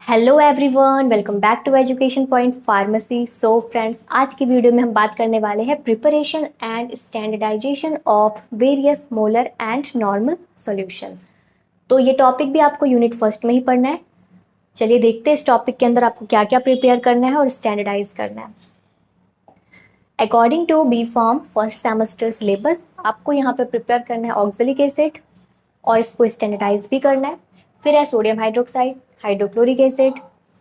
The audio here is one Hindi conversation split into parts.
Hello everyone, welcome back to education point pharmacy. So friends, आज की वीडियो में हम बात करने वाले हैं preparation and standardization of various molar and normal solution. तो ये टॉपिक भी आपको यूनिट फर्स्ट में ही पढ़ना है। चलिए देखते हैं इस टॉपिक के अंदर आपको क्या क्या प्रिपेयर करना है और स्टैंडर्डाइज करना है। According to B Pharm first semester syllabus, आपको यहाँ पे प्रिपेयर करना है ऑक्जेलिक एसिड और इसको स्टैंडर्डाइज भी करना है। फिर है sodium hydroxide, hydrochloric acid,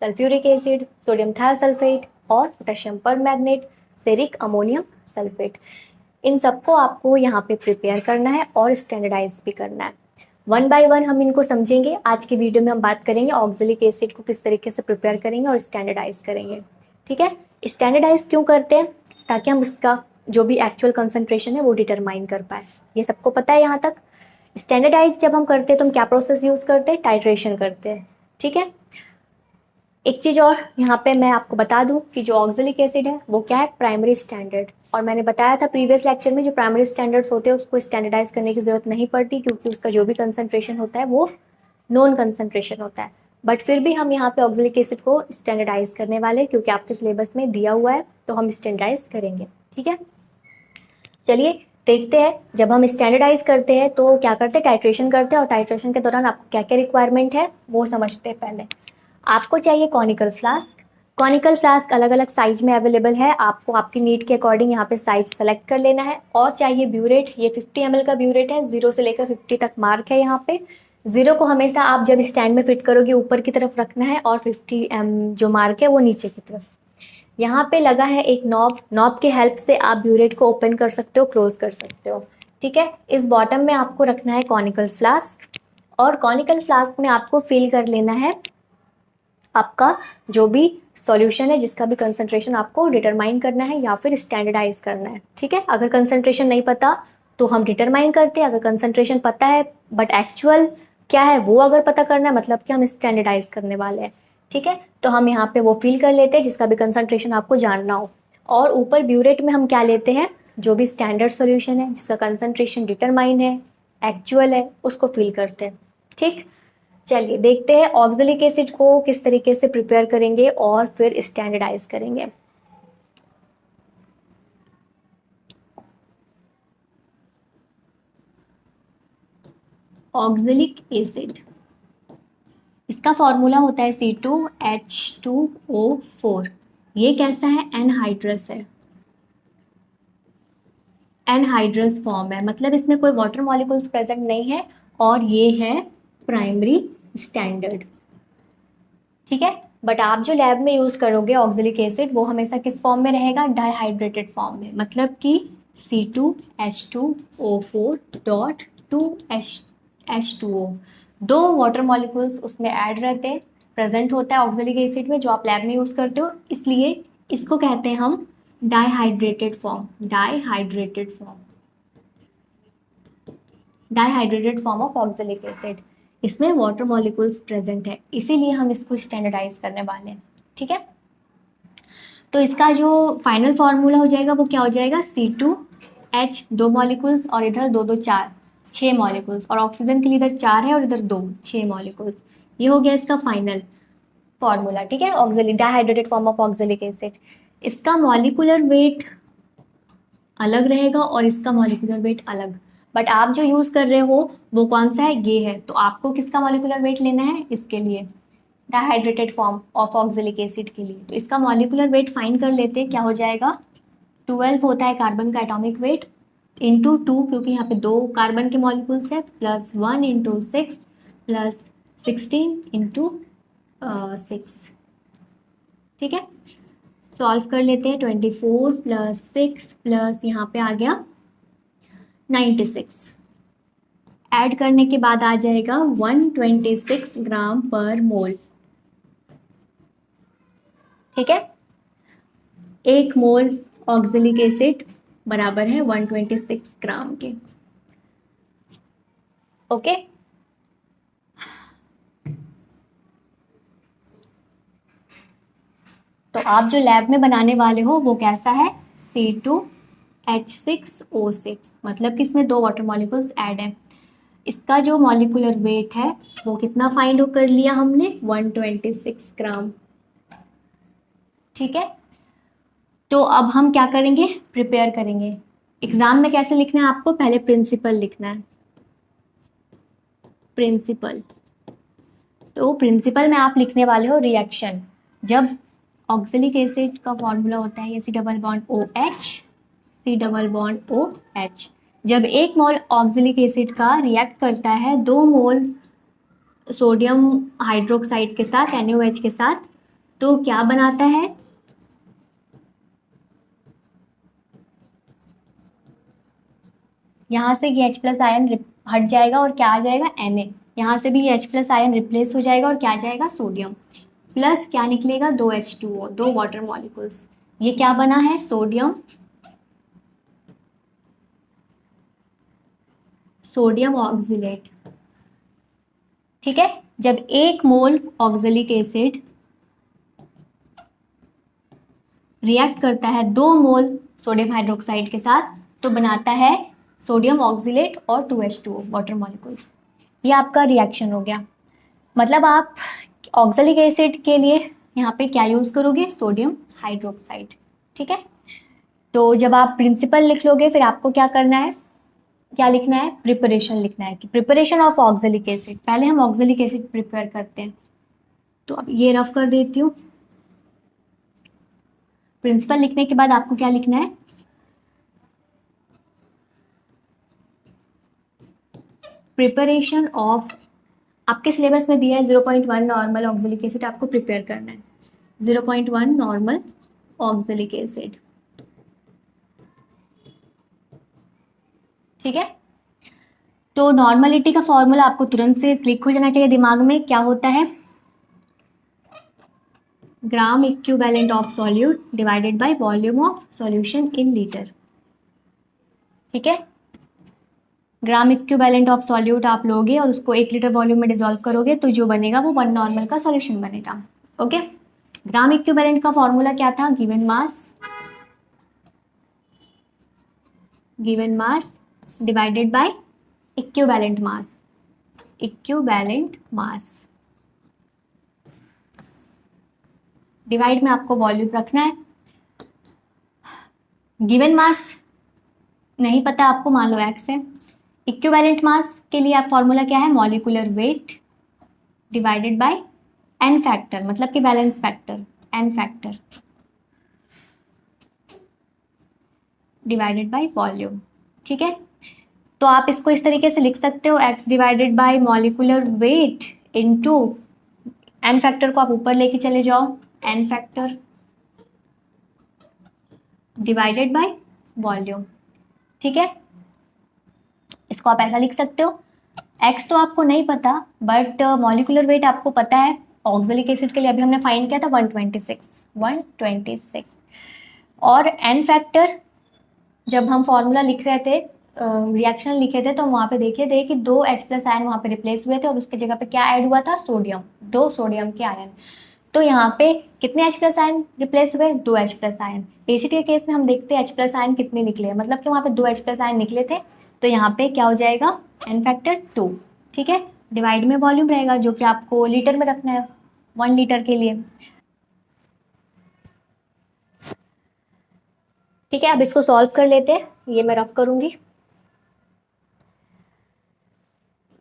sulphuric acid, sodium thiosulphate और potassium permanganate, ceric ammonium sulphate. इन सबको आपको यहाँ पे प्रिपेयर करना है और स्टैंडर्डाइज भी करना है। वन बाय वन हम इनको समझेंगे। आज की वीडियो में हम बात करेंगे ऑक्जेलिक एसिड को किस तरीके से प्रिपेयर करेंगे और स्टैंडर्डाइज करेंगे। ठीक है, स्टैंडर्डाइज क्यों करते हैं? ताकि हम इसका जो भी एक्चुअल कंसंट्रेशन है वो डिटरमाइन कर पाए। ये सबको पता है यहाँ तक। स्टैंडर्डाइज जब हम करते हैं तो हम क्या प्रोसेस यूज करते हैं? टाइट्रेशन करते हैं। ठीक है, एक चीज और यहाँ पे मैं आपको बता दूं कि जो ऑक्जेलिक एसिड है वो क्या है? Primary standard. और मैंने बताया था प्रीवियस लेक्चर में, जो प्राइमरी स्टैंडर्ड्स होते हैं उसको स्टैंडर्डाइज करने की जरूरत नहीं पड़ती, क्योंकि उसका जो भी कंसंट्रेशन होता है वो नॉन कंसंट्रेशन होता है। बट फिर भी हम यहाँ पे ऑक्जेलिक एसिड को स्टैंडर्डाइज करने वाले हैं, क्योंकि आपके सिलेबस में दिया हुआ है, तो हम स्टैंडर्डाइज करेंगे। ठीक है, चलिए देखते हैं। जब हम स्टैंडर्डाइज करते हैं तो क्या करते हैं? टाइट्रेशन करते हैं। और टाइट्रेशन के दौरान आपको क्या क्या रिक्वायरमेंट है वो समझते हैं। पहले आपको चाहिए कॉनिकल फ्लास्क। कॉनिकल फ्लास्क अलग अलग साइज में अवेलेबल है, आपको आपकी नीड के अकॉर्डिंग यहाँ पे साइज सेलेक्ट कर लेना है। और चाहिए ब्यूरेट। ये 50 ml का ब्यूरेट है, 0 से लेकर 50 तक मार्क है यहाँ पे। 0 को हमेशा आप जब स्टैंड में फिट करोगे ऊपर की तरफ रखना है, और 50 जो मार्क है वो नीचे की तरफ। यहाँ पे लगा है एक नॉब। नॉब के हेल्प से आप ब्यूरेट को ओपन कर सकते हो, क्लोज कर सकते हो। ठीक है, इस बॉटम में आपको रखना है कॉनिकल फ्लास्क। और कॉनिकल फ्लास्क में आपको फिल कर लेना है आपका जो भी सॉल्यूशन है, जिसका भी कंसंट्रेशन आपको डिटरमाइन करना है या फिर स्टैंडर्डाइज करना है। ठीक है, अगर कंसंट्रेशन नहीं पता तो हम डिटरमाइन करते हैं, अगर कंसंट्रेशन पता है बट एक्चुअल क्या है वो अगर पता करना है, मतलब कि हम स्टैंडर्डाइज करने वाले हैं। ठीक है, तो हम यहाँ पे वो फिल कर लेते हैं जिसका भी कंसंट्रेशन आपको जानना हो। और ऊपर ब्यूरेट में हम क्या लेते हैं? जो भी स्टैंडर्ड सॉल्यूशन है जिसका कंसंट्रेशन डिटरमाइन है, एक्चुअल है, उसको फिल करते हैं। ठीक, चलिए देखते हैं ऑक्जेलिक एसिड को किस तरीके से प्रिपेयर करेंगे और फिर स्टैंडर्डाइज करेंगे। ऑक्जेलिक एसिड, इसका फॉर्मूला होता है C2H2O4। ये कैसा है? एनहाइड्रस है, एनहाइड्रस फॉर्म है, मतलब इसमें कोई वाटर मॉलिक्यूल्स प्रेजेंट नहीं है। और ये है प्राइमरी स्टैंडर्ड। ठीक है, बट आप जो लैब में यूज करोगे ऑक्जेलिक एसिड, वो हमेशा किस फॉर्म में रहेगा? डाइहाइड्रेटेड फॉर्म में, मतलब कि C2H2O4 डॉट 2H2O। दो वाटर मॉलिक्यूल्स उसमें ऐड रहते हैं, प्रेजेंट होता है ऑक्जेलिक एसिड में, जो आप लैब में यूज करते हो। इसलिए इसको कहते हैं हम dihydrated form. Dihydrated form, dihydrated form of oxalic acid. इसमें वाटर मॉलिक्यूल्स प्रेजेंट है, इसीलिए हम इसको स्टैंडर्डाइज करने वाले हैं। ठीक है, तो इसका जो फाइनल फॉर्मूला हो जाएगा वो क्या हो जाएगा? C2H, 2 मॉलिक्यूल्स, और इधर 2 2 4, 6 मॉलिक्यूल्स। और ऑक्सीजन के लिए इधर 4 है और इधर 2, 6 मॉलिक्यूल्स। ये हो गया इसका फाइनल फॉर्मूला। ठीक है, oxalic dihydrated form of oxalic acid. इसका मॉलिक्यूलर वेट अलग रहेगा और इसका मॉलिक्यूलर वेट अलग। बट आप जो यूज कर रहे हो वो कौन सा है? ये है। तो आपको किसका मॉलिक्यूलर वेट लेना है? इसके लिए डाइहाइड्रेटेड फॉर्म ऑफ ऑक्जेलिक एसिड के लिए। तो इसका मॉलिक्यूलर वेट फाइंड कर लेते हैं। क्या हो जाएगा? 12 होता है कार्बन का एटॉमिक वेट, इंटू 2, क्योंकि यहाँ पे 2 कार्बन के मॉलिक्यूल्स है, प्लस 1 इंटू 6 प्लस 16 इंटू 6। ठीक है, सॉल्व कर लेते हैं। 24 प्लस 6 प्लस यहाँ पे आ गया 96। ऐड करने के बाद आ जाएगा 126 ग्राम पर मोल। ठीक है, 1 मोल ऑक्जेलिक एसिड बराबर है 126 ग्राम के। ओके, तो आप जो लैब में बनाने वाले हो वो कैसा है? C2H6O6, मतलब कि इसमें 2 वाटर मॉलिक्यूल्स ऐड है। इसका जो मॉलिक्यूलर वेट है वो कितना फाइंड कर लिया हमने, 126 ग्राम। ठीक है, तो अब हम क्या करेंगे, प्रिपेयर करेंगे। एग्जाम में कैसे लिखना है आपको, पहले प्रिंसिपल लिखना है, प्रिंसिपल। तो प्रिंसिपल में आप लिखने वाले हो रिएक्शन। जब ऑक्जेलिक एसिड का फॉर्मूला होता है C double bond O H, C double bond O H. जब एक मोल ऑक्जेलिक एसिड का रिएक्ट करता है 2 मोल सोडियम हाइड्रोक्साइड के साथ, NaOH के साथ, तो क्या बनाता है, यहाँ से ये H प्लस आयन हट जाएगा और क्या आ जाएगा, Na। यहाँ से भी ये H प्लस आयन रिप्लेस हो जाएगा और क्या आ जाएगा, सोडियम। प्लस क्या निकलेगा, 2H2O, 2 वाटर मॉलिक्यूल्स। ये क्या बना है, सोडियम, सोडियम ऑक्जिलेट। ठीक है, जब 1 मोल ऑक्जेलिक एसिड रिएक्ट करता है 2 मोल सोडियम हाइड्रोक्साइड के साथ, तो बनाता है सोडियम ऑक्जिलेट और 2H2O, वाटर मॉलिक्यूल्स। ये आपका रिएक्शन हो गया। मतलब आप ऑक्जेलिक एसिड के लिए यहाँ पे क्या यूज़ करोगे, सोडियम हाइड्रोक्साइड। ठीक है, तो जब आप प्रिंसिपल लिख लोगे फिर आपको क्या करना है, क्या लिखना है, प्रिपरेशन लिखना है कि प्रिपरेशन ऑफ ऑक्जेलिक एसिड। पहले हम ऑक्जेलिक एसिड प्रिपेयर करते हैं, तो अब ये रफ कर देती हूँ। प्रिंसिपल लिखने के बाद आपको क्या लिखना है, प्रिपरेशन ऑफ, आपके सिलेबस में दिया है 0.1 नॉर्मल ऑक्जेलिक एसिड आपको प्रिपेयर करना है, 0.1 नॉर्मल ऑक्जेलिक एसिड। ठीक है, तो नॉर्मलिटी का फॉर्मूला आपको तुरंत से क्लिक हो जाना चाहिए दिमाग में। क्या होता है, gram equivalent of solute divided by volume of solution in litre. ठीक है, ग्राम इक्विवेलेंट ऑफ सॉल्यूट आप लोगे और उसको 1 लीटर वॉल्यूम में डिजोल्व करोगे तो जो बनेगा वो 1 नॉर्मल का सॉल्यूशन बनेगा। ओके, ग्राम इक्विवेलेंट का फॉर्मूला क्या था, given mass divided by equivalent mass, equivalent mass. Divide में आपको वॉल्यूम रखना है। गिवन मास नहीं पता आपको, मान लो x है। इक्विवेलेंट मास के लिए आप फॉर्मूला क्या है, molecular weight divided bye n factor, मतलब कि balance factor, n factor divided by volume. ठीक है, तो आप इसको इस तरीके से लिख सकते हो, x divided by molecular weight into n factor को आप ऊपर लेके चले जाओ, n factor divided by volume. ठीक है, इसको आप ऐसा लिख सकते हो। x तो आपको नहीं पता बट मॉलिक्यूलर वेट आपको पता है, ऑक्जेलिक एसिड के लिए अभी हमने फाइंड किया था 126। और n फैक्टर जब हम फॉर्मूला लिख रहे थे, रिएक्शन लिखे थे, तो वहाँ पे देखे थे कि 2 H प्लस आयन वहाँ पे रिप्लेस हुए थे और उसके जगह पे क्या ऐड हुआ था, सोडियम, 2 सोडियम के आयन। तो यहाँ पे कितने H प्लस आयन रिप्लेस हुए, 2 H प्लस आयन। एसिड के केस में हम देखते हैं H प्लस आयन कितने निकले, मतलब कि वहाँ पे 2 H प्लस आयन निकले थे, तो यहाँ पे क्या हो जाएगा, n फैक्टर 2। ठीक है, डिवाइड में वॉल्यूम रहेगा जो कि आपको लीटर में रखना है, 1 लीटर के लिए। ठीक है, अब इसको सॉल्व कर लेते हैं, ये मैं रफ करूंगी।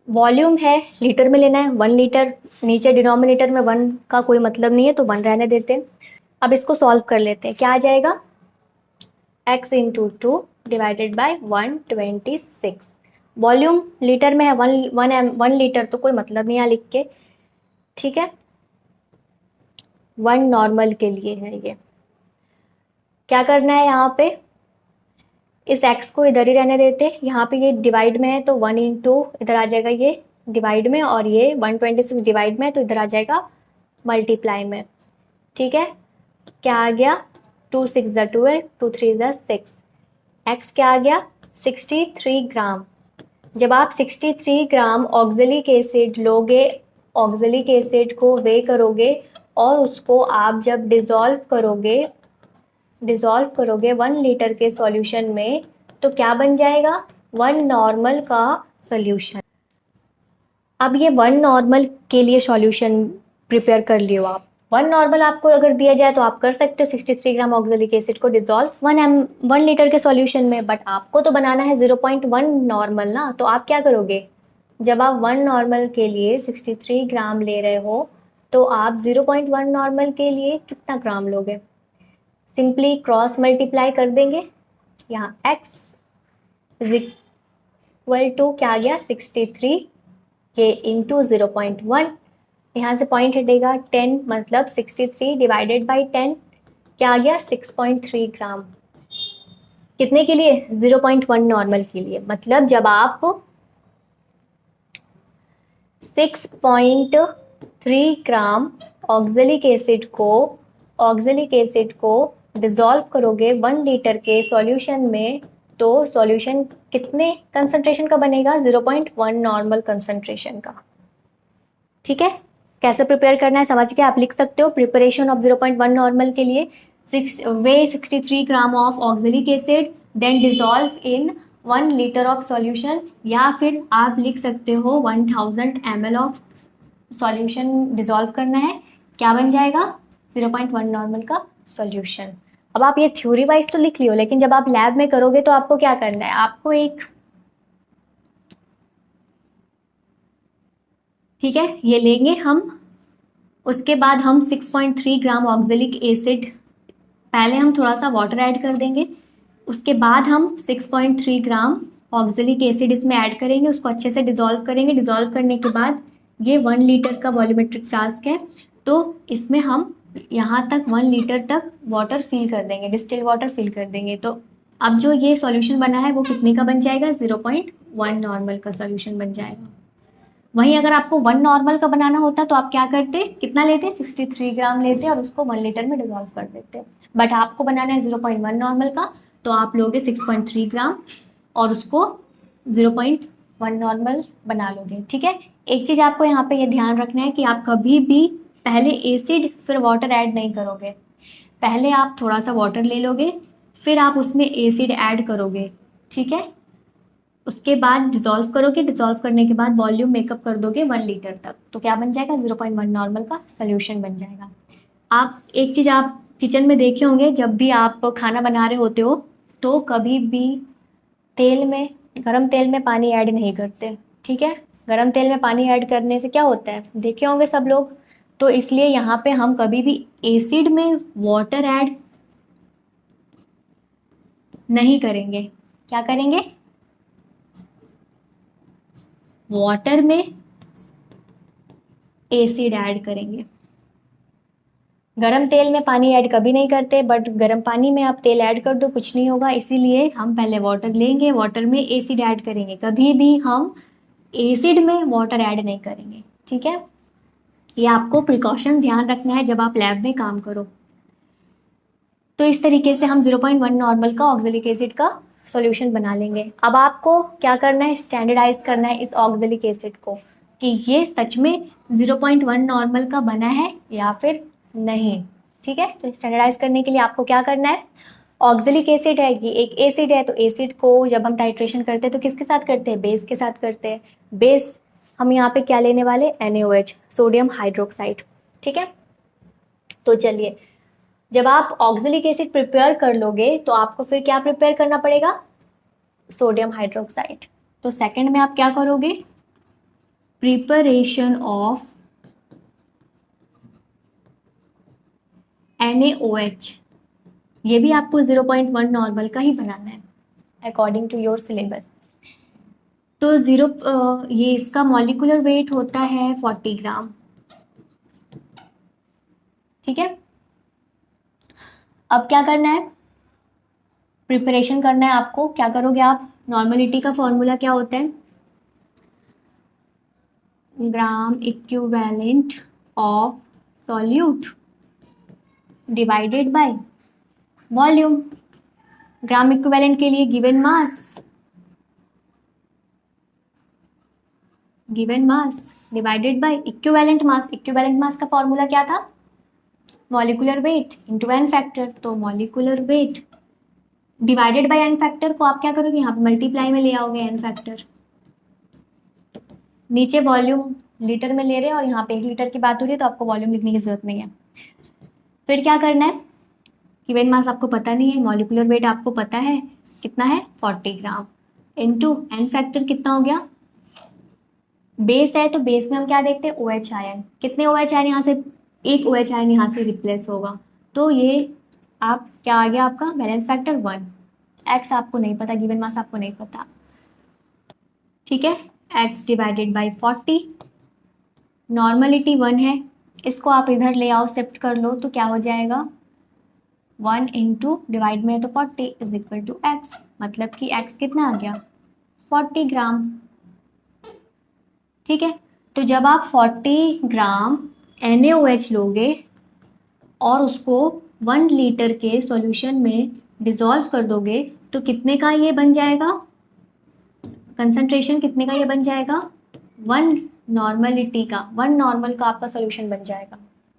वॉल्यूम है लीटर में लेना है, 1 लीटर, नीचे डिनोमिनेटर में 1 का कोई मतलब नहीं है तो 1 रहने देते हैं। अब इसको सॉल्व कर लेते हैं, क्या आ जाएगा, x into 2 divided by 126। Volume litre में है, 1 लीटर, तो कोई मतलब नहीं है लिख के। ठीक है, 1 नॉर्मल के लिए है ये। क्या करना है, यहाँ पे इस x को इधर ही रहने देते, यहाँ पे ये डिवाइड में है तो 1 इंटू इधर आ जाएगा ये डिवाइड में, और ये 126 डिवाइड में है तो इधर आ जाएगा मल्टीप्लाई में। ठीक है, क्या आ गया, 2 6 ज़ा 12, 2 3 ज़ा 6, x क्या आ गया, 63 ग्राम। जब आप 63 ग्राम ऑक्जेलिक एसिड लोगे, ऑक्जेलिक एसिड को वे करोगे और उसको आप जब डिज़ोल्व करोगे 1 लीटर के सॉल्यूशन में, तो क्या बन जाएगा, 1 नॉर्मल का सॉल्यूशन। अब ये वन नॉर्मल के लिए सॉल्यूशन प्रिपेयर कर लियो आप। वन नॉर्मल आपको अगर दिया जाए तो आप कर सकते हो 63 ग्राम ऑक्जेलिक एसिड को डिजोल्व 1 लीटर के सॉल्यूशन में, बट आपको तो बनाना है 0.1 नॉर्मल ना। तो आप क्या करोगे, जब आप 1 नॉर्मल के लिए 63 ग्राम ले रहे हो तो आप 0.1 नॉर्मल के लिए कितना ग्राम लोगे, सिंपली क्रॉस मल्टीप्लाई कर देंगे। यहाँ x इज इक्वल टू क्या आ गया 63 के इंटू 0.1, यहाँ से पॉइंट हटेगा 10, मतलब 63 डिवाइडेड बाई 10 क्या आ गया 6.3 ग्राम। कितने के लिए, 0.1 नॉर्मल के लिए। मतलब जब आप 6.3 ग्राम ऑक्जेलिक एसिड को डिसॉल्व करोगे 1 लीटर के सॉल्यूशन में, तो सॉल्यूशन कितने कंसंट्रेशन का बनेगा, 0.1 नॉर्मल कंसंट्रेशन का। ठीक है, कैसे प्रिपेयर करना है समझ के आप लिख सकते हो। प्रिपरेशन ऑफ 0.1 नॉर्मल के लिए 63 gram of oxalic acid then dissolve in 1 litre of solution, या फिर आप लिख सकते हो 1000 ml ऑफ सॉल्यूशन डिसॉल्व करना है, क्या बन जाएगा 0.1 नॉर्मल का सॉल्यूशन। अब आप ये थ्योरी वाइज तो लिख लियो, लेकिन जब आप लैब में करोगे तो आपको क्या करना है, आपको एक, ठीक है, ये लेंगे हम। उसके बाद हम 6.3 ग्राम ऑक्जेलिक एसिड, पहले हम थोड़ा सा वाटर ऐड कर देंगे, उसके बाद हम 6.3 ग्राम ऑक्जेलिक एसिड इसमें ऐड करेंगे, उसको अच्छे से डिजोल्व करेंगे। डिजोल्व करने के बाद ये 1 लीटर का वॉल्यूमेट्रिक फ्लास्क है, तो इसमें हम यहाँ तक 1 लीटर तक वाटर फिल कर देंगे, डिस्टिल वाटर फिल कर देंगे। तो अब जो ये सॉल्यूशन बना है वो कितने का बन जाएगा, 0.1 नॉर्मल का सॉल्यूशन बन जाएगा। वहीं अगर आपको 1 नॉर्मल का बनाना होता तो आप क्या करते, कितना लेते, 63 ग्राम लेते और उसको 1 लीटर में डिजोल्व कर देते। बट आपको बनाना है 0.1 नॉर्मल का, तो आप लोगे 6.3 ग्राम और उसको 0.1 नॉर्मल बना लोगे। ठीक है, एक चीज़ आपको यहाँ पे ये ध्यान रखना है कि आप कभी भी पहले एसिड फिर वाटर ऐड नहीं करोगे। पहले आप थोड़ा सा वाटर ले लोगे, फिर आप उसमें एसिड ऐड करोगे। ठीक है, उसके बाद डिजोल्व करोगे, डिजोल्व करने के बाद वॉल्यूम मेकअप कर दोगे 1 लीटर तक, तो क्या बन जाएगा, 0.1 नॉर्मल का सोल्यूशन बन जाएगा। आप एक चीज़ आप किचन में देखे होंगे, जब भी आप खाना बना रहे होते हो तो कभी भी तेल में, गरम तेल में पानी ऐड नहीं करते। ठीक है, गरम तेल में पानी ऐड करने से क्या होता है, देखे होंगे सब लोग। तो इसलिए यहाँ पे हम कभी भी एसिड में वाटर ऐड नहीं करेंगे। क्या करेंगे, वाटर में एसिड ऐड करेंगे। गरम तेल में पानी ऐड कभी नहीं करते, बट गरम पानी में आप तेल ऐड कर दो कुछ नहीं होगा, इसीलिए हम पहले वाटर लेंगे, वाटर में एसिड ऐड करेंगे, कभी भी हम एसिड में वाटर ऐड नहीं करेंगे। ठीक है, ये आपको प्रिकॉशन ध्यान रखना है जब आप लैब में काम करो। तो इस तरीके से हम 0.1 नॉर्मल का ऑक्जेलिक एसिड का सॉल्यूशन बना लेंगे। अब आपको क्या करना है, स्टैंडर्डाइज करना है इस ऑक्जेलिक एसिड को कि ये सच में 0.1 नॉर्मल का बना है या फिर नहीं। ठीक है, तो स्टैंडर्डाइज करने के लिए आपको क्या करना है, ऑक्जेलिक एसिड है, ये एक एसिड है, तो एसिड को जब हम टाइट्रेशन करते हैं तो किसके साथ करते हैं, बेस के साथ करते हैं। बेस हम यहाँ पे क्या लेने वाले, NaOH, सोडियम हाइड्रोक्साइड। ठीक है, तो चलिए, जब आप ऑक्जेलिक एसिड प्रिपेयर कर लोगे तो आपको फिर क्या प्रिपेयर करना पड़ेगा, सोडियम हाइड्रोक्साइड। तो सेकंड में आप क्या करोगे, प्रिपरेशन ऑफ NaOH, ये भी आपको 0.1 नॉर्मल का ही बनाना है अकॉर्डिंग टू योर सिलेबस। तो ये इसका मॉलिक्यूलर वेट होता है 40 ग्राम। ठीक है, अब क्या करना है, प्रिपरेशन करना है आपको। क्या करोगे आप, नॉर्मलिटी का फॉर्मूला क्या होता है, gram equivalent of solute divided by volume. Gram equivalent के लिए given mass divided by equivalent mass. Equivalent mass का फॉर्मूला क्या था, molecular weight into N factor. तो molecular weight divided by N factor को आप क्या करोगे, यहाँ पे मल्टीप्लाई में ले आओगे एन फैक्टर। नीचे वॉल्यूम लीटर में ले रहे हैं और यहाँ पे 1 लीटर की बात हो रही है, तो आपको वॉल्यूम लिखने की जरूरत नहीं है। फिर क्या करना है, गिवन मास आपको पता नहीं है, मॉलिक्यूलर वेट आपको पता है कितना है 40 ग्राम, इनटू एन फैक्टर कितना हो गया, बेस है तो बेस में हम क्या देखते हैं OH आयन, कितने OH आयन यहाँ से, एक OH आयन यहाँ से रिप्लेस होगा, तो ये आप क्या आ गया आपका बैलेंस फैक्टर 1। एक्स आपको नहीं पता, गिवन मास आपको नहीं पता, ठीक है। एक्स डिवाइडेड बाई 40, नॉर्मलिटी 1 है, इसको आप इधर ले आओ, शिफ्ट कर लो, तो क्या हो जाएगा 1 इंटू डिवाइड में है तो 40 इज इक्वल टू एक्स, मतलब कि एक्स कितना आ गया 40 ग्राम, ठीक है। तो जब आप 40 ग्राम NaOH लोगे और उसको 1 लीटर के सॉल्यूशन में डिसॉल्व कर दोगे, तो कितने का ये बन जाएगा, कंसंट्रेशन कितने का ये बन जाएगा, 1 नॉर्मलिटी का, 1 नॉर्मल का आपका सॉल्यूशन बन जाएगा।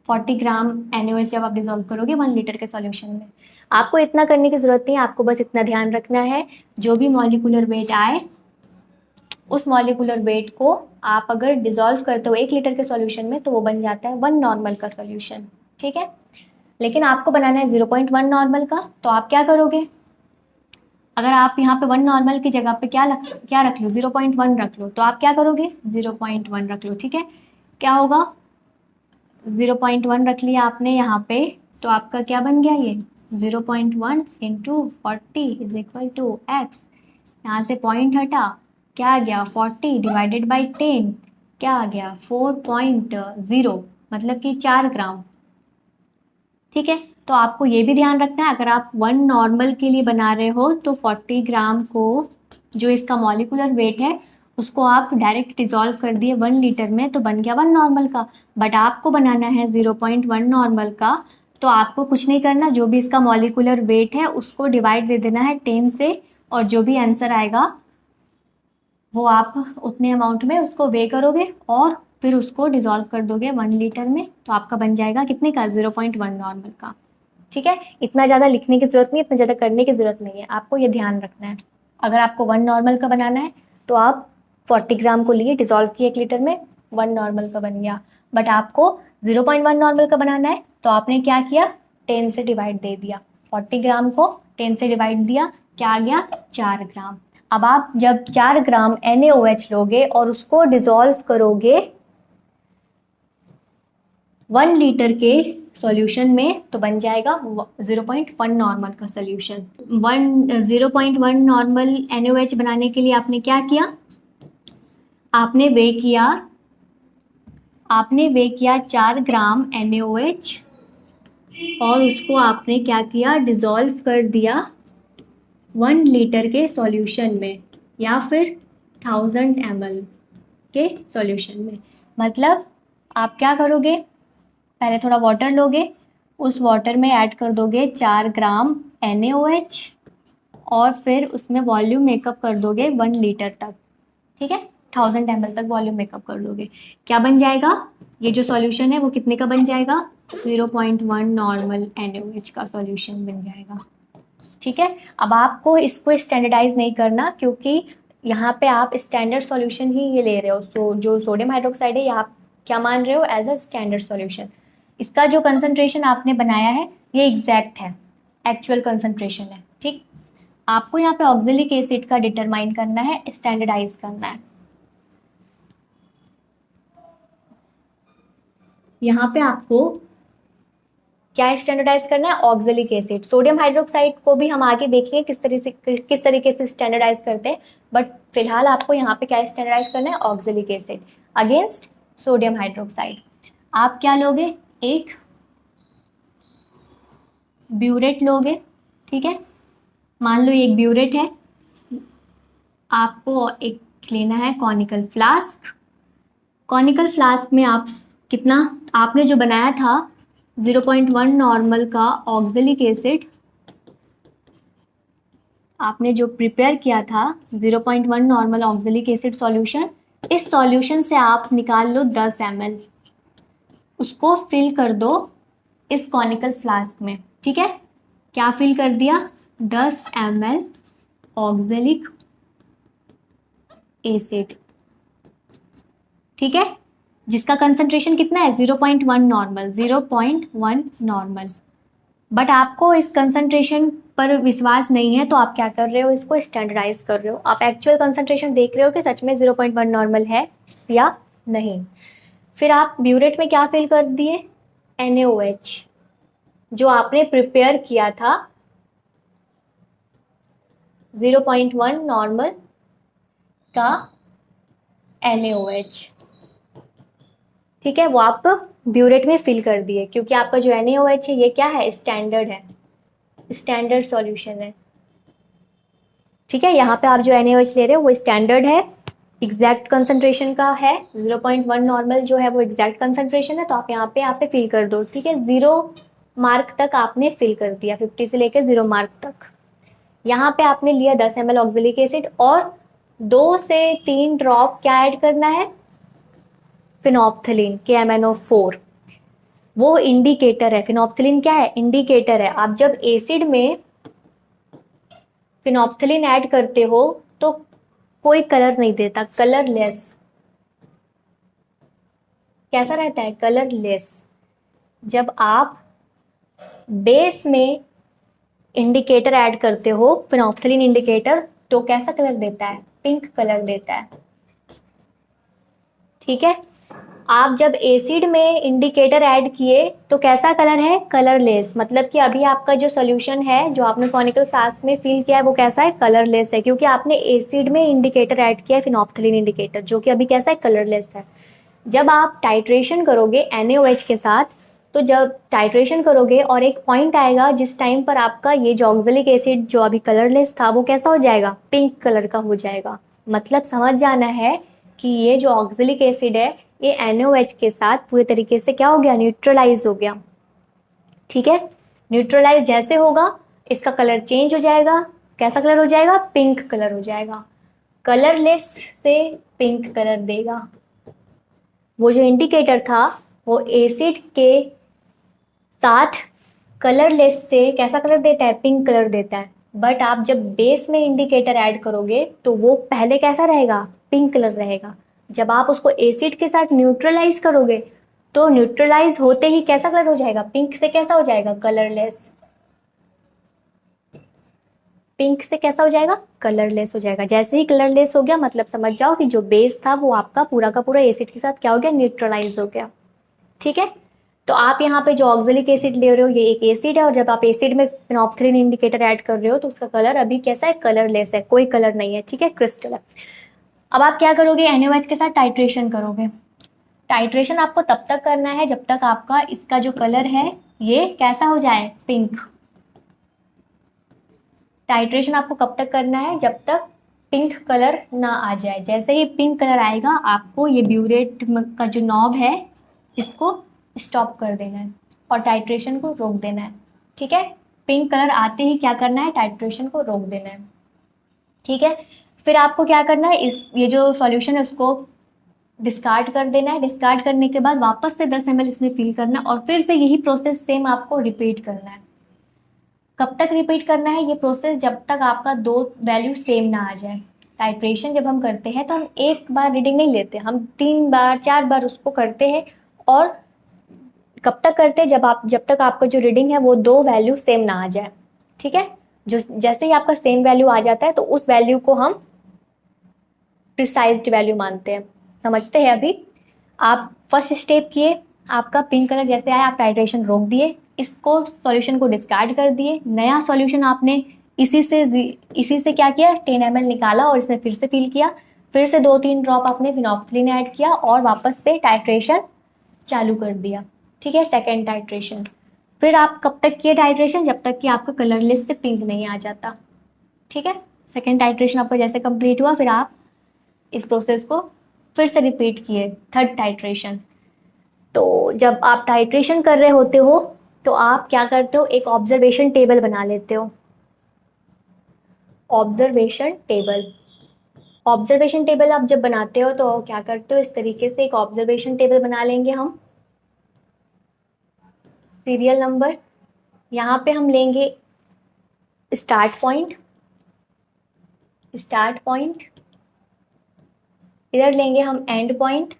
40 ग्राम NaOH जब आप डिसॉल्व करोगे 1 लीटर के सॉल्यूशन में, आपको इतना करने की जरूरत नहीं है, आपको बस इतना ध्यान रखना है जो भी मॉलिक्यूलर वेट आए उस मॉलिक्यूलर वेट को आप अगर डिसॉल्व करते हो 1 लीटर के सॉल्यूशन में, तो वो बन जाता है 1 नॉर्मल का सॉल्यूशन, ठीक है। लेकिन आपको बनाना है 0.1 नॉर्मल का, तो आप क्या करोगे, अगर आप यहाँ पे 1 नॉर्मल की जगह पे क्या रख लो 0.1 रख लो, तो आप क्या करोगे 0.1 रख लो, ठीक है। क्या होगा 0.1 रख लिया आपने यहाँ पे, तो आपका क्या बन गया ये 0.1 into 40 is equal to X, यहाँ से पॉइंट हटा, क्या आ गया 40 डिवाइडेड बाई 10, क्या आ गया 4.0, मतलब कि 4 ग्राम, ठीक है। तो आपको ये भी ध्यान रखना है, अगर आप 1 नॉर्मल के लिए बना रहे हो तो 40 ग्राम को जो इसका मॉलिक्यूलर वेट है उसको आप डायरेक्ट डिसॉल्व कर दिए 1 लीटर में, तो बन गया 1 नॉर्मल का। बट आपको बनाना है 0.1 नॉर्मल का, तो आपको कुछ नहीं करना, जो भी इसका मॉलिक्यूलर वेट है उसको डिवाइड दे देना है 10 से, और जो भी आंसर आएगा वो आप उतने अमाउंट में उसको वे करोगे और फिर उसको डिसॉल्व कर दोगे 1 लीटर में, तो आपका बन जाएगा कितने का 0.1 नॉर्मल का, ठीक है। इतना ज़्यादा लिखने की जरूरत नहीं है, इतना ज़्यादा करने की जरूरत नहीं है, आपको ये ध्यान रखना है। अगर आपको 1 नॉर्मल का बनाना है तो आप 40 ग्राम को लिए डिसॉल्व किए 1 लीटर में, 1 नॉर्मल का बन गया। बट आपको 0.1 नॉर्मल का बनाना है तो आपने क्या किया 10 से डिवाइड दे दिया, 40 ग्राम को 10 से डिवाइड दिया, क्या आ गया 4 ग्राम। अब आप जब 4 ग्राम NaOH लोगे और उसको डिसॉल्व करोगे 1 लीटर के सॉल्यूशन में, तो बन जाएगा 0.1 नॉर्मल का सॉल्यूशन। 0.1 नॉर्मल NaOH बनाने के लिए आपने क्या किया, आपने वे किया 4 ग्राम NaOH और उसको आपने क्या किया डिसॉल्व कर दिया 1 लीटर के सॉल्यूशन में या फिर 1000 ml के सॉल्यूशन में। मतलब आप क्या करोगे, पहले थोड़ा वाटर लोगे, उस वाटर में ऐड कर दोगे 4 ग्राम NaOH और फिर उसमें वॉल्यूम मेकअप कर दोगे 1 लीटर तक, ठीक है, 1000 ml तक वॉल्यूम मेकअप कर दोगे। क्या बन जाएगा, ये जो सॉल्यूशन है वो कितने का बन जाएगा 0.1 नॉर्मल NaOH का सॉल्यूशन बन जाएगा, ठीक है। अब आपको इसको स्टैंडर्डाइज नहीं करना, क्योंकि यहाँ पे आप स्टैंडर्ड सॉल्यूशन ही ये ले रहे हो, तो जो सोडियम हाइड्रोक्साइड है ये आप क्या मान रहे हो एज अ स्टैंडर्ड सॉल्यूशन। इसका जो कंसंट्रेशन आपने बनाया है ये एग्जैक्ट है, एक्चुअल कंसंट्रेशन है, ठीक। आपको यहाँ पे ऑक्जेलिक एसिड का डिटरमाइन करना है, स्टैंडर्डाइज करना है। यहाँ पे आपको क्या स्टैंडर्डाइज करना है, ऑक्जेलिक एसिड। सोडियम हाइड्रोक्साइड को भी हम आगे देखेंगे किस तरीके से स्टैंडर्डाइज करते हैं, बट फिलहाल आपको यहाँ पे क्या स्टैंडर्डाइज करना है, oxalic acid against sodium hydroxide. आप क्या लोगे, एक ब्यूरेट लोगे, ठीक है, मान लो एक ब्यूरेट है, आपको एक लेना है कॉनिकल फ्लास्क। कॉनिकल फ्लास्क में आप कितना, आपने जो बनाया था 0.1 नॉर्मल का ऑक्जेलिक एसिड, आपने जो प्रिपेयर किया था 0.1 नॉर्मल ऑक्जेलिक एसिड सॉल्यूशन, इस सॉल्यूशन से आप निकाल लो 10 ml, उसको फिल कर दो इस कॉनिकल फ्लास्क में, ठीक है। क्या फिल कर दिया 10 ml ऑक्जेलिक एसिड, ठीक है, जिसका कंसंट्रेशन कितना है 0.1 नॉर्मल, 0.1 नॉर्मल। बट आपको इस कंसंट्रेशन पर विश्वास नहीं है तो आप क्या कर रहे हो, इसको स्टैंडर्डाइज कर रहे हो। आप एक्चुअल कंसंट्रेशन देख रहे हो कि सच में 0.1 नॉर्मल है या नहीं। फिर आप ब्यूरेट में क्या फिल कर दिए, NaOH, जो आपने प्रिपेयर किया था 0.1 नॉर्मल का NaOH, ठीक है, वो आप ब्यूरेट में फिल कर दिए, क्योंकि आपका जो NaOH है ये क्या है, स्टैंडर्ड है, स्टैंडर्ड सॉल्यूशन है। ठीक है, यहाँ पे आप जो NaOH ले रहे हो वो स्टैंडर्ड है, एग्जैक्ट कंसंट्रेशन का है, 0.1 नॉर्मल जो है वो एग्जैक्ट कंसंट्रेशन है, तो आप यहाँ पे फिल कर दो। ठीक है, 0 मार्क तक आपने फिल कर दिया, 50 से लेकर 0 मार्क तक। यहाँ पे आपने लिया 10 ml ऑक्जेलिक एसिड और 2 से 3 ड्रॉप क्या ऐड करना है, फिनोप्थलीन, KMnO4। वो इंडिकेटर है, फिनोप्थलीन क्या है, इंडिकेटर है। आप जब एसिड में फिनोप्थलीन ऐड करते हो तो कोई कलर नहीं देता, कलरलेस, कैसा रहता है, कलरलेस। जब आप बेस में इंडिकेटर ऐड करते हो, फिनोप्थलीन इंडिकेटर, तो कैसा कलर देता है, पिंक कलर देता है। ठीक है, आप जब एसिड में इंडिकेटर ऐड किए तो कैसा कलर है, कलरलेस। मतलब कि अभी आपका जो सॉल्यूशन है जो आपने कॉनिकल फ्लास्क में फिल किया है वो कैसा है, कलरलेस है, क्योंकि आपने एसिड में इंडिकेटर ऐड किया है, फिनोप्थलीन इंडिकेटर, जो कि अभी कैसा है, कलरलेस है। जब आप टाइट्रेशन करोगे NaOH के साथ, तो जब टाइट्रेशन करोगे और एक पॉइंट आएगा जिस टाइम पर आपका ये जो ऑक्जेलिक एसिड जो अभी कलरलेस था वो कैसा हो जाएगा, पिंक कलर का हो जाएगा। मतलब समझ जाना है कि ये जो ऑक्जेलिक एसिड है ये NaOH के साथ पूरे तरीके से क्या हो गया, न्यूट्रलाइज हो गया। ठीक है, न्यूट्रलाइज जैसे होगा इसका कलर चेंज हो जाएगा, कैसा कलर हो जाएगा, पिंक कलर हो जाएगा, कलरलेस से पिंक कलर देगा। वो जो इंडिकेटर था वो एसिड के साथ कलरलेस से कैसा कलर देता है, पिंक कलर देता है। बट आप जब बेस में इंडिकेटर ऐड करोगे तो वो पहले कैसा रहेगा, पिंक कलर रहेगा। जब आप उसको एसिड के साथ न्यूट्रलाइज करोगे तो न्यूट्रलाइज होते ही कैसा कलर हो जाएगा, पिंक से कैसा हो जाएगा, कलरलेस। पिंक से कैसा हो जाएगा, कलरलेस हो जाएगा। जैसे ही कलरलेस हो गया मतलब समझ जाओ कि जो बेस था वो आपका पूरा का पूरा एसिड के साथ क्या हो गया, न्यूट्रलाइज हो गया। ठीक है, तो आप यहाँ पे जो ऑक्जेलिक एसिड ले रहे हो ये एक एसिड है, और जब आप एसिड में फिनोप्थलीन इंडिकेटर ऐड कर रहे हो तो उसका कलर अभी कैसा है, कलरलेस है, कोई कलर नहीं है। ठीक है, क्रिस्टल है। अब आप क्या करोगे, NaOH के साथ टाइट्रेशन करोगे। टाइट्रेशन आपको तब तक करना है जब तक आपका इसका जो कलर है ये कैसा हो जाए, पिंक। टाइट्रेशन आपको कब तक करना है, जब तक पिंक कलर ना आ जाए। जैसे ही पिंक कलर आएगा आपको ये ब्यूरेट का जो नॉब है इसको स्टॉप कर देना है और टाइट्रेशन को रोक देना है। ठीक है, पिंक कलर आते ही क्या करना है, टाइट्रेशन को रोक देना है। ठीक है, फिर आपको क्या करना है, इस ये जो सॉल्यूशन है उसको डिस्कार्ड कर देना है। डिस्कार्ड करने के बाद वापस से 10 ml इसमें फिल करना है और फिर से यही प्रोसेस सेम आपको रिपीट करना है। कब तक रिपीट करना है ये प्रोसेस, जब तक आपका दो वैल्यू सेम ना आ जाए। टाइट्रेशन जब हम करते हैं तो हम एक बार रीडिंग नहीं लेते, हम 3 बार 4 बार उसको करते हैं। और कब तक करते हैं, जब तक आपका जो रीडिंग है वो दो वैल्यू सेम ना आ जाए। ठीक है, जो जैसे ही आपका सेम वैल्यू आ जाता है तो उस वैल्यू को हम प्रिसाइज्ड वैल्यू मानते हैं। समझते हैं अभी, आप फर्स्ट स्टेप किए, आपका पिंक कलर जैसे आया आप टाइट्रेशन रोक दिए, इसको सॉल्यूशन को डिस्कार्ड कर दिए, नया सॉल्यूशन आपने इसी से क्या किया, 10 ml निकाला और इसमें फिर से फिल किया, फिर से 2-3 ड्रॉप आपने फिनोप्थलीन ऐड किया और वापस से टाइट्रेशन चालू कर दिया। ठीक है, सेकेंड टाइट्रेशन। फिर आप कब तक किए टाइट्रेशन, जब तक कि आपका कलरलेस से पिंक नहीं आ जाता। ठीक है, सेकेंड टाइट्रेशन आपका जैसे कंप्लीट हुआ फिर आप इस प्रोसेस को फिर से रिपीट किए, थर्ड टाइट्रेशन। तो जब आप टाइट्रेशन कर रहे होते हो तो आप क्या करते हो, एक ऑब्जर्वेशन टेबल बना लेते हो। ऑब्जर्वेशन टेबल, ऑब्जर्वेशन टेबल आप जब बनाते हो तो क्या करते हो, इस तरीके से एक ऑब्जर्वेशन टेबल बना लेंगे हम। सीरियल नंबर, यहाँ पे हम लेंगे स्टार्ट पॉइंट, स्टार्ट पॉइंट, इधर लेंगे हम एंड पॉइंट,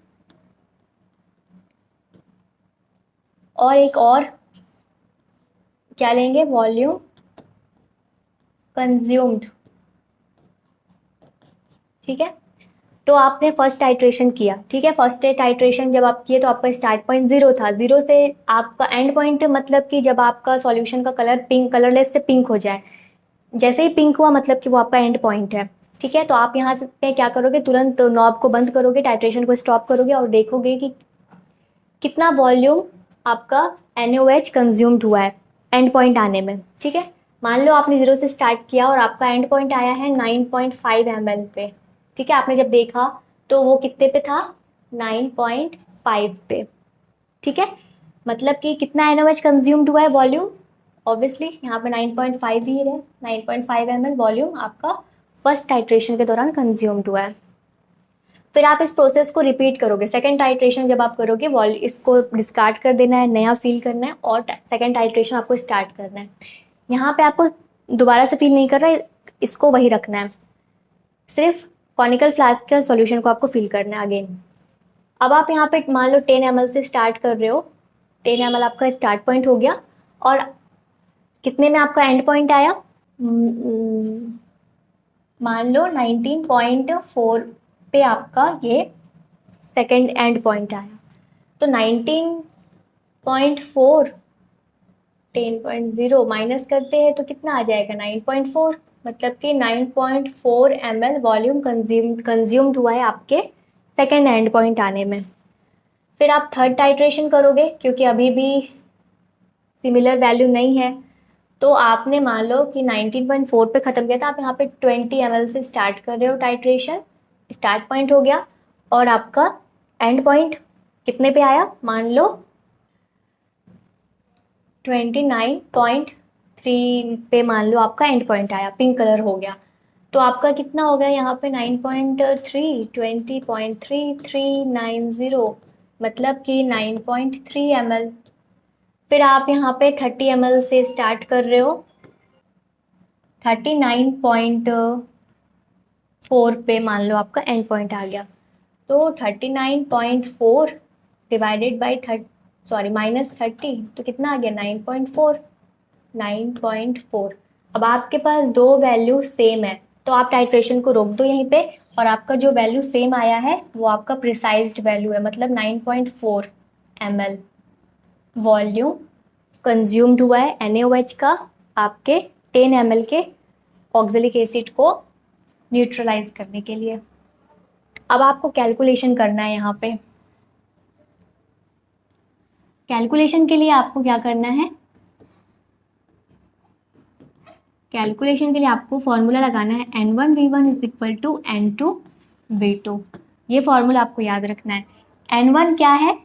और एक और क्या लेंगे, वॉल्यूम कंज्यूम्ड। ठीक है, तो आपने फर्स्ट टाइट्रेशन किया, ठीक है, फर्स्ट टाइट्रेशन जब आप किए तो आपका स्टार्ट पॉइंट 0 था, 0 से आपका एंड पॉइंट मतलब कि जब आपका सॉल्यूशन का कलर पिंक, कलरलेस से पिंक हो जाए, जैसे ही पिंक हुआ मतलब कि वो आपका एंड पॉइंट है। ठीक है, तो आप यहाँ से पे क्या करोगे, तुरंत नॉब को बंद करोगे, टाइट्रेशन को स्टॉप करोगे और देखोगे कि कितना वॉल्यूम आपका NaOH कंज्यूम्ड हुआ है एंड पॉइंट आने में। ठीक है, मान लो आपने 0 से स्टार्ट किया और आपका एंड पॉइंट आया है 9.5 ml पे। ठीक है, आपने जब देखा तो वो कितने पे था, 9.5 पे। ठीक है, मतलब कि कितना NaOH कंज्यूम्ड हुआ है वॉल्यूम, ऑब्वियसली यहाँ पे 9.5 ही है, 9.5 ml वॉल्यूम आपका फर्स्ट टाइट्रेशन के दौरान कंज्यूम्ड हुआ है। फिर आप इस प्रोसेस को रिपीट करोगे, सेकेंड टाइट्रेशन जब आप करोगे इसको डिस्कार्ड कर देना है, नया फिल करना है और सेकेंड टाइट्रेशन आपको स्टार्ट करना है। यहाँ पे आपको दोबारा से फिल नहीं कर रहा है, इसको वही रखना है, सिर्फ कॉनिकल फ्लास्क के सॉल्यूशन को आपको फिल करना है अगेन। अब आप यहाँ पे मान लो 10 ml से स्टार्ट कर रहे हो, 10 ml आपका स्टार्ट पॉइंट हो गया और कितने में आपका एंड पॉइंट आया, मान लो 19.4 पे आपका ये सेकेंड एंड पॉइंट आया। तो 19.4 10.0 माइनस करते हैं तो कितना आ जाएगा, 9.4, मतलब कि 9.4 ml वॉल्यूम कंज्यूम्ड हुआ है आपके सेकेंड एंड पॉइंट आने में। फिर आप थर्ड टाइट्रेशन करोगे, क्योंकि अभी भी सिमिलर वैल्यू नहीं है, तो आपने मान लो कि 19.4 पे ख़त्म किया था, आप यहाँ पे 20 ml से स्टार्ट कर रहे हो टाइट्रेशन, स्टार्ट पॉइंट हो गया और आपका एंड पॉइंट कितने पे आया, मान लो 29.3 पे मान लो आपका एंड पॉइंट आया, पिंक कलर हो गया। तो आपका कितना हो गया यहाँ पे 9.3, 20.3390, मतलब कि 9.3 ml। फिर आप यहाँ पे 30 ml से स्टार्ट कर रहे हो, 39.4 पे मान लो आपका एंड पॉइंट आ गया। तो 39.4 डिवाइडेड बाई -30, तो कितना आ गया, 9.4, 9.4। अब आपके पास दो वैल्यू सेम है, तो आप टाइट्रेशन को रोक दो यहीं पे, और आपका जो वैल्यू सेम आया है वो आपका प्रिसाइज्ड वैल्यू है, मतलब 9.4 ml वॉल्यूम कंज्यूम्ड हुआ है NaOH का आपके 10 ml के ऑक्जेलिक एसिड को न्यूट्रलाइज करने के लिए। अब आपको कैलकुलेशन करना है यहाँ पे। कैलकुलेशन के लिए आपको क्या करना है, कैलकुलेशन के लिए आपको फॉर्मूला लगाना है N1V1 is equal to N2V2। ये फॉर्मूला आपको याद रखना है। N1 क्या है,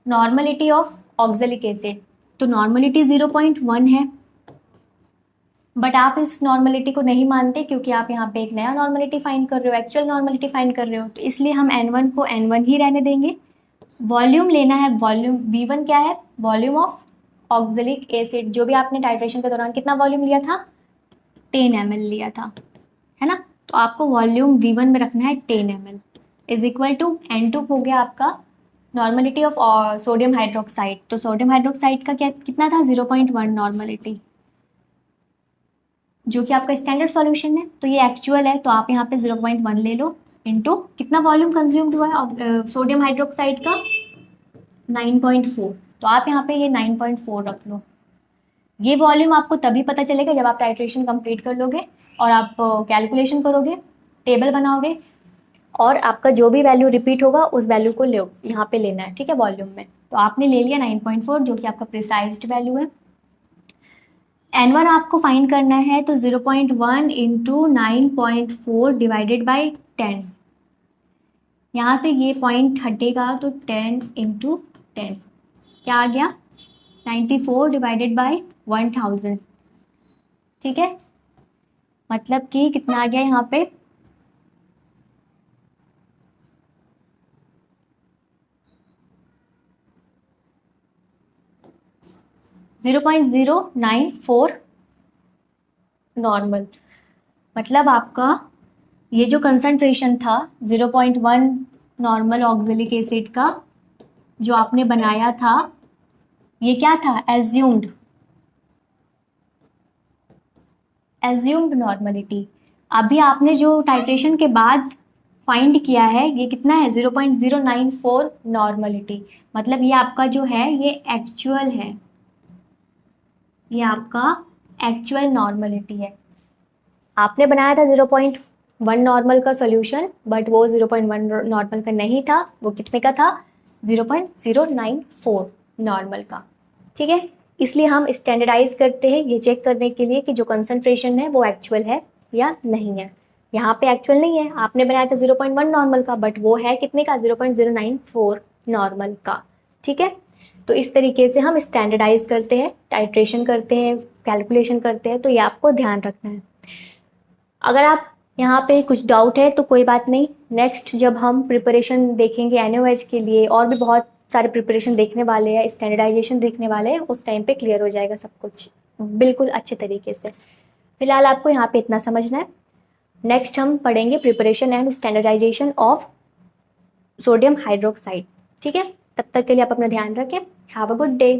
नॉर्मलिटी ऑफ ऑक्जेलिक एसिड, तो नॉर्मलिटी 0.1 है, बट आप इस नॉर्मलिटी को नहीं मानते क्योंकि आप यहाँ पे एक नया नॉर्मलिटी फाइंड कर रहे हो, एक्चुअल नॉर्मलिटी फाइंड कर रहे हो, तो इसलिए हम N1 को N1 ही रहने देंगे। वॉल्यूम लेना है, वॉल्यूम V1 क्या है, वॉल्यूम ऑफ ऑक्जेलिक एसिड, जो भी आपने टाइट्रेशन के दौरान कितना वॉल्यूम लिया था, 10 ml लिया था, है ना, तो आपको वॉल्यूम V1 में रखना है 10 ml is equal to N2 हो गया आपका नॉर्मलिटी ऑफ सोडियम हाइड्रोक्साइड। तो सोडियम हाइड्रोक्साइड का क्या कितना था, 0.1 नॉर्मलिटी, जो कि आपका स्टैंडर्ड सॉल्यूशन है, तो ये एक्चुअल है, तो आप यहाँ पे 0.1 ले लो, इनटू कितना वॉल्यूम कंज्यूम्ड हुआ है सोडियम हाइड्रोक्साइड का, 9.4, तो आप यहाँ पे ये 9.4 रख लो। ये वॉल्यूम आपको तभी पता चलेगा जब आप टाइट्रेशन कंप्लीट कर लोगे और आप कैलकुलेशन करोगे, टेबल बनाओगे, और आपका जो भी वैल्यू रिपीट होगा उस वैल्यू को ले यहाँ पे लेना है, ठीक है, वॉल्यूम में। तो आपने ले लिया 9.4 जो कि आपका प्रिसाइज्ड वैल्यू है। N1 आपको फाइंड करना है, तो 0.1 इंटू 9.4 डिवाइडेड बाई 10, यहाँ से ये पॉइंट हटेगा तो 10 इंटू 10 क्या आ गया, 94 डिवाइडेड बाई 1000। ठीक है, मतलब कि कितना आ गया यहाँ पे, 0.094 नॉर्मल, मतलब आपका ये जो कंसंट्रेशन था 0.1 नॉर्मल ऑक्जेलिक एसिड का जो आपने बनाया था ये क्या था, एज्यूम्ड नॉर्मलिटी। अभी आपने जो टाइट्रेशन के बाद फाइंड किया है ये कितना है, 0.094 नॉर्मलिटी। मतलब ये आपका जो है ये एक्चुअल है, ये आपका एक्चुअल नॉर्मलिटी है। आपने बनाया था 0.1 नॉर्मल का सॉल्यूशन, बट वो 0.1 नॉर्मल का नहीं था, वो कितने का था, 0.094 नॉर्मल का। ठीक है, इसलिए हम स्टैंडर्डाइज करते हैं ये चेक करने के लिए कि जो कंसंट्रेशन है वो एक्चुअल है या नहीं है। यहाँ पे एक्चुअल नहीं है, आपने बनाया था 0.1 नॉर्मल का, बट वो है कितने का, 0.094 नॉर्मल का। ठीक है, तो इस तरीके से हम स्टैंडर्डाइज करते हैं, टाइट्रेशन करते हैं, कैलकुलेशन करते हैं, तो ये आपको ध्यान रखना है। अगर आप यहाँ पे कुछ डाउट है तो कोई बात नहीं, नेक्स्ट जब हम प्रिपरेशन देखेंगे NaOH के लिए, और भी बहुत सारे प्रिपरेशन देखने वाले हैं, स्टैंडर्डाइजेशन देखने वाले हैं, उस टाइम पे क्लियर हो जाएगा सब कुछ बिल्कुल अच्छे तरीके से। फिलहाल आपको यहाँ पे इतना समझना है। नेक्स्ट हम पढ़ेंगे preparation and standardization of sodium hydroxide. ठीक है, तब तक के लिए आप अपना ध्यान रखें। Have a good day.